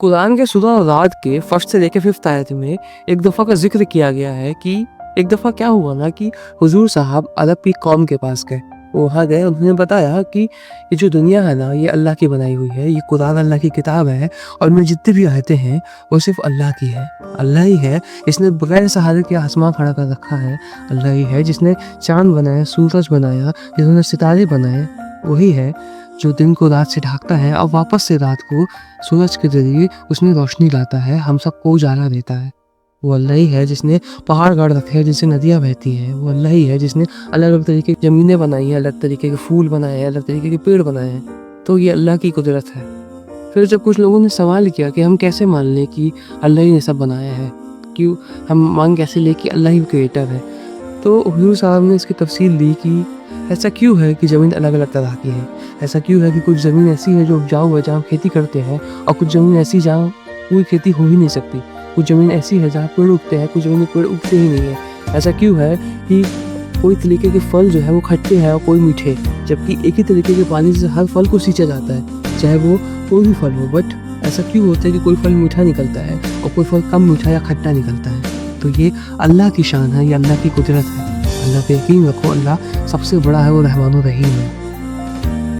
कुरान के सूरह रात के फर्स्ट से लेकर फिफ्थ आयत में एक दफ़ा का जिक्र किया गया है कि एक दफ़ा क्या हुआ ना कि हुजूर साहब अरब की कौम के पास गए। वहाँ गए, उन्होंने बताया कि ये जो दुनिया है ना, ये अल्लाह की बनाई हुई है, ये कुरान अल्लाह की किताब है और इनमें जितनी भी आयतें हैं वो सिर्फ अल्लाह की है। अल्लाह ही है जिसने बगैर सहारे के आसमान खड़ा कर रखा है। अल्लाह ही है जिसने चाँद बनाया, सूरज बनाया, जिन्होंने सितारे बनाए। वही है जो दिन को रात से ढाकता है और वापस से रात को सूरज के जरिए उसमें रोशनी लाता है, हम सबको उजाला देता है। वो अल्लाह ही है जिसने पहाड़ गाड़ रखे हैं जिनसे नदियाँ बहती हैं। वो अल्लाह ही है जिसने अलग अलग तरीके की ज़मीनें बनाई हैं, अलग तरीके के फूल बनाए हैं, अलग तरीके के पेड़ बनाए हैं। तो ये अल्लाह की कुदरत है। फिर जब कुछ लोगों ने सवाल किया कि हम कैसे मान लें कि अल्लाह ही ने सब बनाया है, क्यों हम मान कैसे लें कि अल्लाह ही क्रिएटर है, तो हुजूर साहब ने इसकी तफसील दी कि ऐसा क्यों है कि ज़मीन अलग अलग तरह की है। ऐसा क्यों है कि कुछ ज़मीन ऐसी है जो उपजाऊ है, जहाँ खेती करते हैं, और कुछ ज़मीन ऐसी जहाँ कोई खेती हो ही नहीं सकती। कुछ ज़मीन ऐसी है जहाँ पेड़ उगते हैं, कुछ ज़मीन पेड़ उगते ही नहीं है। ऐसा क्यों है कि कोई तरीके के फल जो है वो खट्टे हैं और कोई मीठे, जबकि एक ही तरीके के पानी से हर फल को सींचा जाता है, चाहे वो कोई भी फल हो। बट ऐसा क्यों होता है कि कोई फल मीठा निकलता है और कोई फल कम मीठा या खट्टा निकलता है। तो ये अल्लाह की शान है, ये अल्लाह की कुदरत है। अल्लाह पे यकीन रखो, अल्लाह सबसे बड़ा है, वो रहमान और रहीम है।